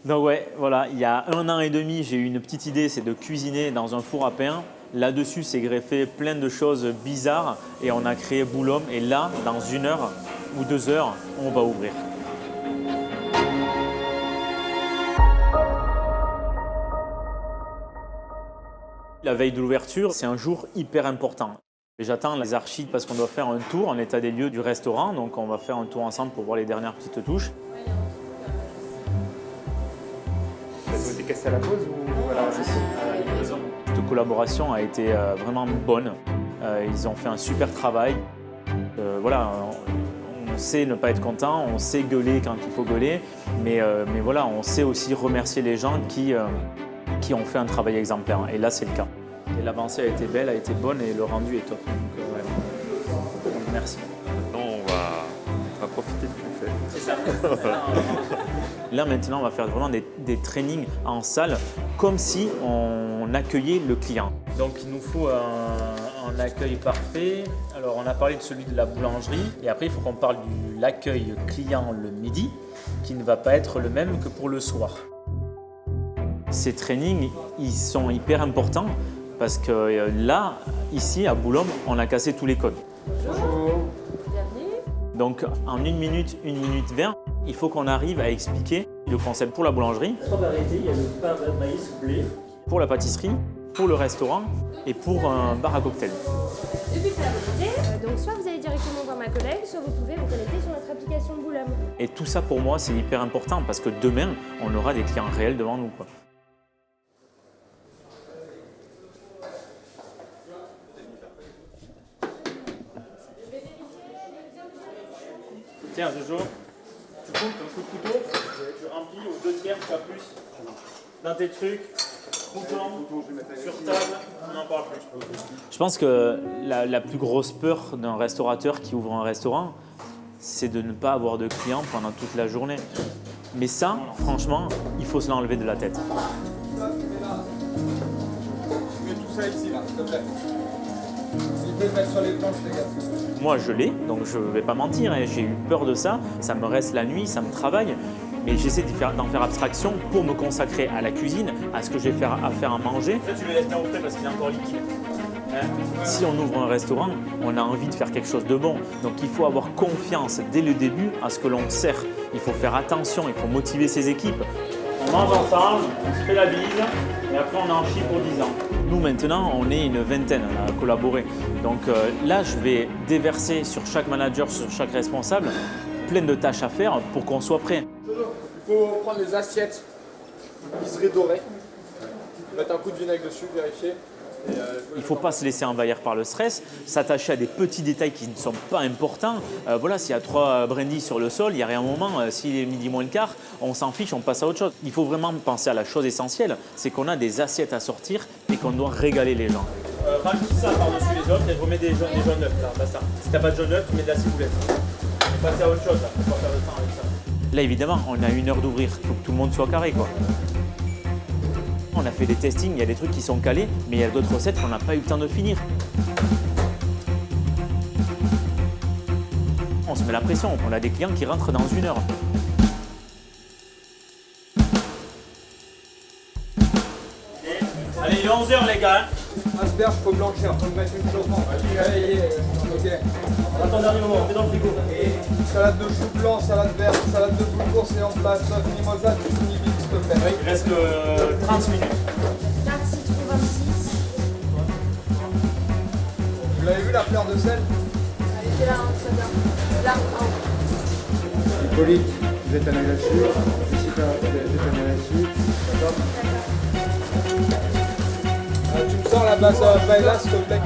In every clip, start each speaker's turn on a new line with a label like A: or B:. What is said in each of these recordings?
A: Donc ouais, voilà, il y a 1 an et demi, j'ai eu une petite idée, c'est de cuisiner dans un four à pain. Là-dessus, c'est greffé plein de choses bizarres et on a créé Boulhomme. Et là, dans 1 heure ou 2 heures, on va ouvrir. La veille de l'ouverture, c'est un jour hyper important. J'attends les archives parce qu'on doit faire un tour en état des lieux du restaurant. Donc on va faire un tour ensemble pour voir les dernières petites touches.
B: Ça a été cassé à la pause ou voilà,
A: Cette collaboration a été vraiment bonne. Ils ont fait un super travail. Voilà, on sait ne pas être content, on sait gueuler quand il faut gueuler, mais voilà, on sait aussi remercier les gens qui ont fait un travail exemplaire. Et là, c'est le cas. Et l'avancée a été belle, a été bonne et le rendu est top. Donc, merci.
B: on va profiter du buffet.
A: C'est ça. Là, maintenant, on va faire vraiment des trainings en salle, comme si on accueillait le client. Donc, il nous faut un accueil parfait. Alors, on a parlé de celui de la boulangerie. Et après, il faut qu'on parle de l'accueil client le midi, qui ne va pas être le même que pour le soir. Ces trainings, ils sont hyper importants parce que là, ici, à Boulhomme, on a cassé tous les codes.
C: Bonjour. Bienvenue.
A: Donc, en 1 minute, 1 minute 20, il faut qu'on arrive à expliquer le concept pour la boulangerie. 3 variétés, il y a le pain, maïs, blé. Pour la pâtisserie, pour le restaurant et pour un bar à cocktail.
C: Depuis que la volonté, donc soit vous allez directement voir ma collègue, soit vous pouvez vous connecter sur notre application Boulhomme.
A: Et tout ça, pour moi, c'est hyper important parce que demain, on aura des clients réels devant nous, quoi. Tiens, Jojo, tu coupes un coup de couteau, tu remplis aux 2/3, pas plus, dans tes trucs, bouton, sur table, on n'en parle plus. Je pense que la plus grosse peur d'un restaurateur qui ouvre un restaurant, c'est de ne pas avoir de clients pendant toute la journée. Mais ça, franchement, il faut se l'enlever de la tête.
D: Tu mets tout ça ici, là, s'il te plaît. S'il peut le mettre sur les planches, les gars.
A: Moi, je l'ai, donc je ne vais pas mentir, hein, j'ai eu peur de ça, ça me reste la nuit, ça me travaille, mais j'essaie d'en faire abstraction pour me consacrer à la cuisine, à ce que j'ai à faire à manger. Ça, tu le laisses bien au frais parce qu'il est encore liquide. Si on ouvre un restaurant, on a envie de faire quelque chose de bon, donc il faut avoir confiance dès le début à ce que l'on sert. Il faut faire attention, il faut motiver ses équipes. On mange ensemble, on se fait la bise et après on en chie pour 10 ans. Nous maintenant, on est une vingtaine à collaborer. Donc là, je vais déverser sur chaque manager, sur chaque responsable, plein de tâches à faire pour qu'on soit prêt.
D: Il faut prendre les assiettes qui seraient dorées, mettre un coup de vinaigre dessus, vérifier.
A: Il ne faut pas se laisser envahir par le stress, s'attacher à des petits détails qui ne sont pas importants. Voilà, s'il y a 3 brindilles sur le sol, il y a rien un moment, s'il est midi moins le quart, on s'en fiche, on passe à autre chose. Il faut vraiment penser à la chose essentielle, c'est qu'on a des assiettes à sortir et qu'on doit régaler les gens. Rajoute ça par-dessus les autres et remets des jaunes œufs, là, basta. Si tu n'as pas de jaunes œufs, tu mets de la ciboulette. On va passer à autre chose, là, on va pas perdre de temps avec ça. Là, évidemment, on a 1 heure d'ouvrir, il faut que tout le monde soit carré, quoi. On a fait des testings, il y a des trucs qui sont calés, mais il y a d'autres recettes qu'on n'a pas eu le temps de finir. On se met la pression, on a des clients qui rentrent dans 1 heure. Allez, il est 11h les gars.
D: Asperge, faut blanchir, faut me mettre une chose. Ok.
A: À ton dernier moment, t'es dans le frigo.
D: Salade de chou blanc, salade verte, salade de boulgour, c'est en place, sauce mimosa, du chou s'il te plaît.
A: Il reste 30 minutes.
C: 26, 26.
D: Vous l'avez vu la fleur de sel?
C: Elle était là, hein, très bien. Là, hein.
D: Hippolyte, vous êtes un œil là-dessus. Jessica, vous êtes un œil là-dessus. D'accord. Tu me sors la base paella, s'il te plaît.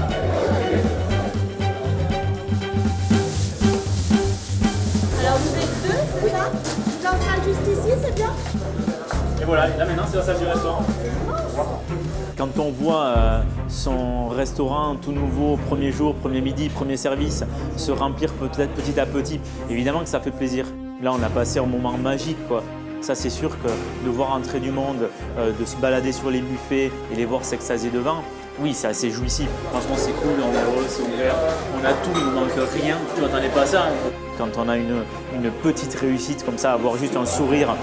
C: Alors vous êtes 2, c'est ça? Vous en serez juste ici, c'est bien?
A: Et voilà, là maintenant c'est la salle du restaurant. Quand on voit son restaurant tout nouveau, premier jour, premier midi, premier service, se remplir peut-être petit à petit, évidemment que ça fait plaisir. Là on a passé un moment magique, quoi. Ça c'est sûr que de voir entrer du monde, de se balader sur les buffets et les voir s'extasier devant, oui c'est assez jouissif. Franchement c'est cool, on est heureux, c'est ouvert, on a tout, il ne manque rien. Tu m'attendais pas à ça, hein. Quand on a une petite réussite comme ça, avoir juste un sourire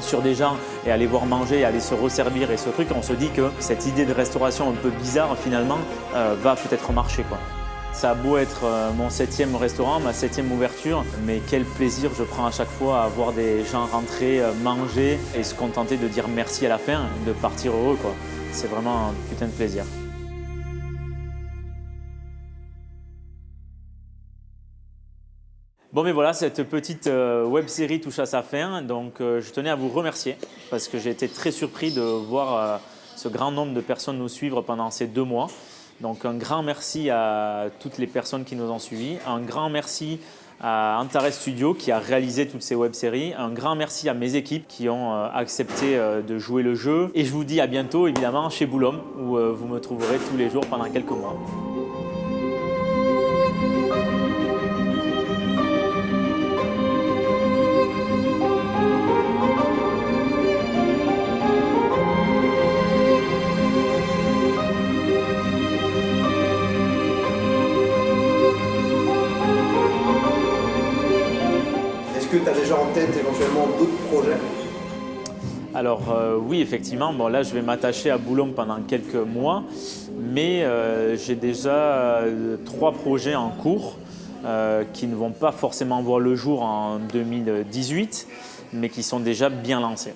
A: sur des gens et aller voir manger, aller se resservir et ce truc, on se dit que cette idée de restauration un peu bizarre finalement va peut-être marcher, quoi. Ça a beau être mon 7e restaurant, ma 7e ouverture, mais quel plaisir je prends à chaque fois à voir des gens rentrer, manger et se contenter de dire merci à la fin, de partir heureux, quoi. C'est vraiment un putain de plaisir. Bon, mais voilà, cette petite web série touche à sa fin, donc je tenais à vous remercier parce que j'ai été très surpris de voir ce grand nombre de personnes nous suivre pendant ces 2 mois. Donc un grand merci à toutes les personnes qui nous ont suivis, un grand merci à Antares Studio qui a réalisé toutes ces web-séries, un grand merci à mes équipes qui ont accepté de jouer le jeu et je vous dis à bientôt évidemment chez Boulom où vous me trouverez tous les jours pendant quelques mois.
E: Est-ce que tu as déjà en tête éventuellement d'autres projets?
A: Alors oui, effectivement, bon, là je vais m'attacher à Boulom pendant quelques mois, mais j'ai déjà 3 projets en cours qui ne vont pas forcément voir le jour en 2018, mais qui sont déjà bien lancés.